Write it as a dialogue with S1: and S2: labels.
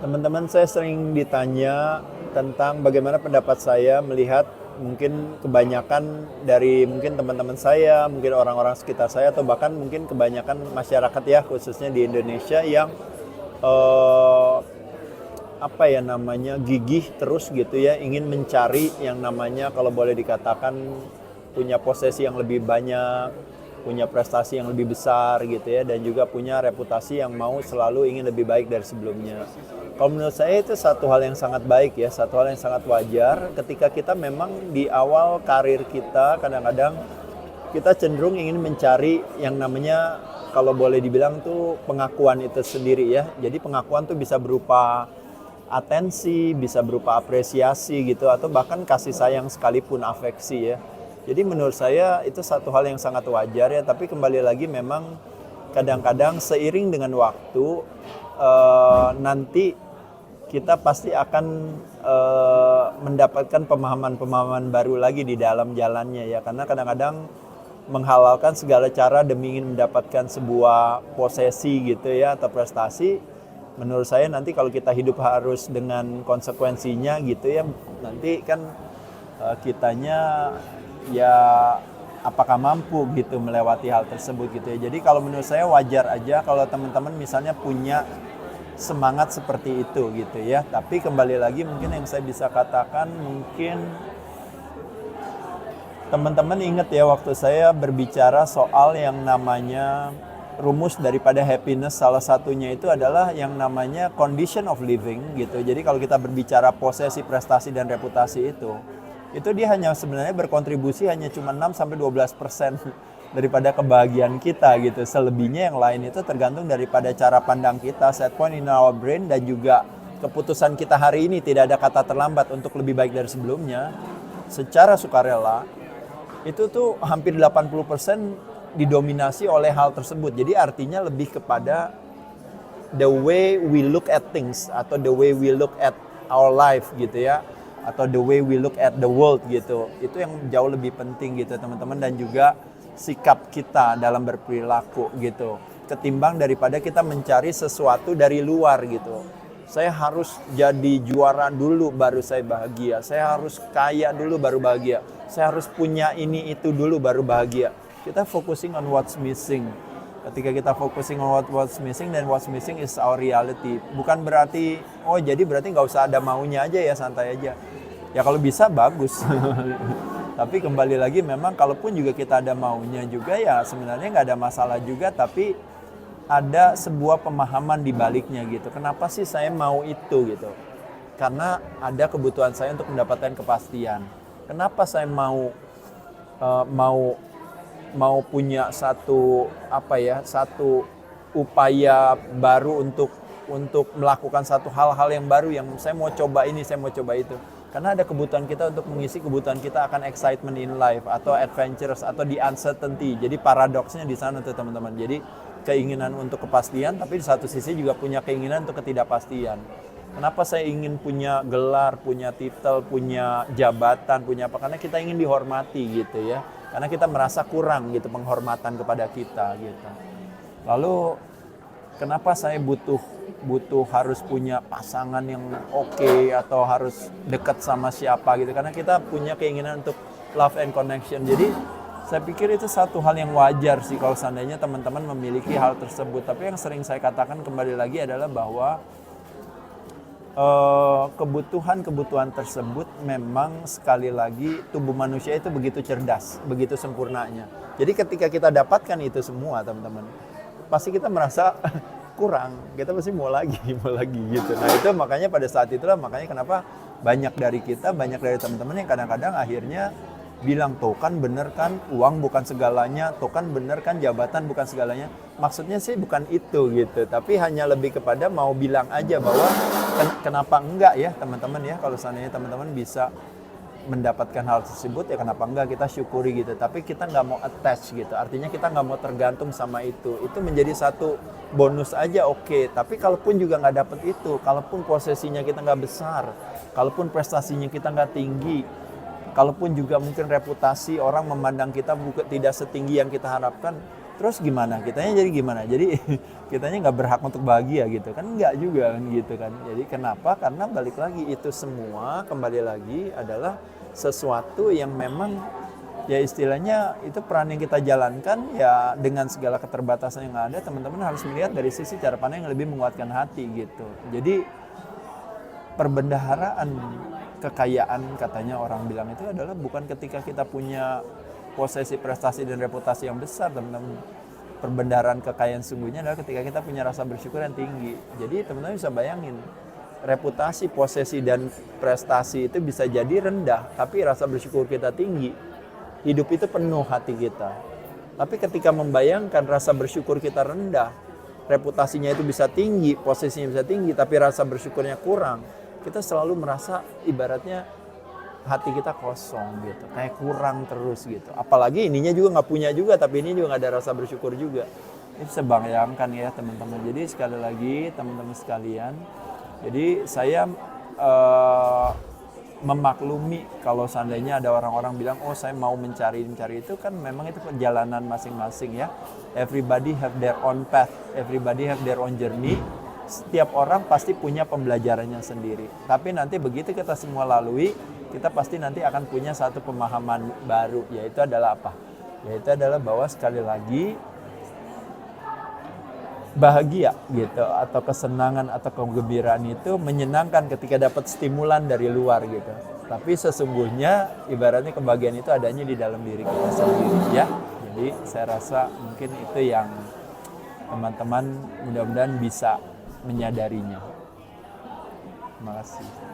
S1: Teman-teman, saya sering ditanya tentang bagaimana pendapat saya melihat mungkin kebanyakan dari mungkin teman-teman saya, mungkin orang-orang sekitar saya, atau bahkan mungkin kebanyakan masyarakat ya, khususnya di Indonesia yang eh, apa ya namanya, gigih terus gitu ya, ingin mencari yang namanya, kalau boleh dikatakan, punya posesi yang lebih banyak, punya prestasi yang lebih besar gitu ya, dan juga punya reputasi yang mau selalu ingin lebih baik dari sebelumnya. Kalau menurut saya itu satu hal yang sangat baik ya, satu hal yang sangat wajar ketika kita memang di awal karir kita kadang-kadang kita cenderung ingin mencari yang namanya, kalau boleh dibilang tuh, pengakuan itu sendiri ya. Jadi pengakuan tuh bisa berupa atensi, bisa berupa apresiasi gitu, atau bahkan kasih sayang sekalipun, afeksi ya. Jadi menurut saya itu satu hal yang sangat wajar ya, tapi kembali lagi memang kadang-kadang seiring dengan waktu nanti kita pasti akan mendapatkan pemahaman-pemahaman baru lagi di dalam jalannya ya, karena kadang-kadang menghalalkan segala cara demi ingin mendapatkan sebuah posesi gitu ya, atau prestasi. Menurut saya nanti kalau kita hidup harus dengan konsekuensinya gitu ya, nanti kan kitanya ya apakah mampu gitu melewati hal tersebut gitu ya. Jadi kalau menurut saya wajar aja kalau teman-teman misalnya punya semangat seperti itu gitu ya. Tapi kembali lagi mungkin yang saya bisa katakan, mungkin teman-teman ingat ya waktu saya berbicara soal yang namanya rumus daripada happiness, salah satunya itu adalah yang namanya condition of living gitu. Jadi kalau kita berbicara posesi, prestasi, dan reputasi itu dia hanya sebenarnya berkontribusi hanya cuma 6-12% daripada kebahagiaan kita gitu. Selebihnya yang lain itu tergantung daripada cara pandang kita, set point in our brain, dan juga keputusan kita hari ini. Tidak ada kata terlambat untuk lebih baik dari sebelumnya. Secara sukarela itu tuh hampir 80% didominasi oleh hal tersebut. Jadi artinya lebih kepada the way we look at things, atau the way we look at our life gitu ya, atau the way we look at the world gitu. Itu yang jauh lebih penting gitu teman-teman, dan juga sikap kita dalam berperilaku gitu, ketimbang daripada kita mencari sesuatu dari luar gitu. Saya harus jadi juara dulu baru saya bahagia, saya harus kaya dulu baru bahagia, saya harus punya ini itu dulu baru bahagia. Kita focusing on what's missing. Ketika kita focusing on what's missing, dan what's missing is our reality. Bukan berarti, oh jadi berarti nggak usah ada maunya aja ya, santai aja. Ya kalau bisa bagus. Tapi kembali lagi memang kalaupun juga kita ada maunya juga ya sebenarnya nggak ada masalah juga, tapi ada sebuah pemahaman di baliknya gitu. Kenapa sih saya mau itu gitu? Karena ada kebutuhan saya untuk mendapatkan kepastian. Kenapa saya mau punya satu satu upaya baru untuk melakukan satu hal-hal yang baru, yang saya mau coba ini, saya mau coba itu. Karena ada kebutuhan kita untuk mengisi kebutuhan kita akan excitement in life, atau adventures, atau the uncertainty. Jadi paradoksnya di sana tuh teman-teman. Jadi keinginan untuk kepastian, tapi di satu sisi juga punya keinginan untuk ketidakpastian. Kenapa saya ingin punya gelar, punya titel, punya jabatan, punya apa? Karena kita ingin dihormati gitu ya. Karena kita merasa kurang gitu penghormatan kepada kita gitu. Lalu kenapa saya butuh harus punya pasangan yang oke, atau harus dekat sama siapa gitu? Karena kita punya keinginan untuk love and connection. Jadi saya pikir itu satu hal yang wajar sih kalau seandainya teman-teman memiliki hal tersebut. Tapi yang sering saya katakan kembali lagi adalah bahwa kebutuhan tersebut memang sekali lagi tubuh manusia itu begitu cerdas, begitu sempurnanya. Jadi ketika kita dapatkan itu semua teman-teman, pasti kita merasa kurang, kita pasti mau lagi gitu. Nah itu makanya pada saat itulah makanya kenapa banyak dari kita, banyak dari teman-teman yang kadang-kadang akhirnya bilang, tuh kan bener kan uang bukan segalanya, tuh kan bener kan jabatan bukan segalanya. Maksudnya sih bukan itu gitu, tapi hanya lebih kepada mau bilang aja bahwa kenapa enggak ya teman-teman ya, kalau seandainya teman-teman bisa mendapatkan hal tersebut ya kenapa enggak, kita syukuri gitu. Tapi kita nggak mau attach gitu, artinya kita nggak mau tergantung sama itu menjadi satu bonus aja oke. Tapi kalaupun juga nggak dapet itu, kalaupun posisinya kita nggak besar, kalaupun prestasinya kita nggak tinggi, kalaupun juga mungkin reputasi orang memandang kita tidak setinggi yang kita harapkan, Terus gimana? Kitanya jadi gimana? Jadi kitanya nggak berhak untuk bahagia gitu kan? Nggak juga kan gitu kan. Jadi kenapa? Karena balik lagi itu semua kembali lagi adalah sesuatu yang memang ya istilahnya itu peran yang kita jalankan ya dengan segala keterbatasan yang ada, teman-teman harus melihat dari sisi cara pandang yang lebih menguatkan hati gitu. Jadi perbendaharaan kekayaan katanya orang bilang itu adalah bukan ketika kita punya posesi, prestasi, dan reputasi yang besar, teman-teman. Perbendaharaan kekayaan sungguhnya adalah ketika kita punya rasa bersyukur yang tinggi. Jadi teman-teman bisa bayangin, reputasi, posesi, dan prestasi itu bisa jadi rendah, tapi rasa bersyukur kita tinggi. Hidup itu penuh hati kita. Tapi ketika membayangkan rasa bersyukur kita rendah, reputasinya itu bisa tinggi, posisinya bisa tinggi, tapi rasa bersyukurnya kurang, kita selalu merasa ibaratnya hati kita kosong gitu, kayak kurang terus gitu. Apalagi ininya juga nggak punya juga, tapi ini juga nggak ada rasa bersyukur juga. Ini bisa bayangkan ya teman-teman. Jadi sekali lagi teman-teman sekalian, jadi saya memaklumi kalau seandainya ada orang-orang bilang, oh saya mau mencari itu kan memang itu perjalanan masing-masing ya. Everybody have their own path, everybody have their own journey. Setiap orang pasti punya pembelajarannya sendiri. Tapi nanti begitu kita semua lalui, kita pasti nanti akan punya satu pemahaman baru, yaitu adalah apa? Yaitu adalah bahwa sekali lagi bahagia gitu atau kesenangan atau kegembiraan itu menyenangkan ketika dapat stimulan dari luar gitu. Tapi sesungguhnya ibaratnya kebahagiaan itu adanya di dalam diri kita sendiri ya. Jadi saya rasa mungkin itu yang teman-teman mudah-mudahan bisa menyadarinya. Terima kasih.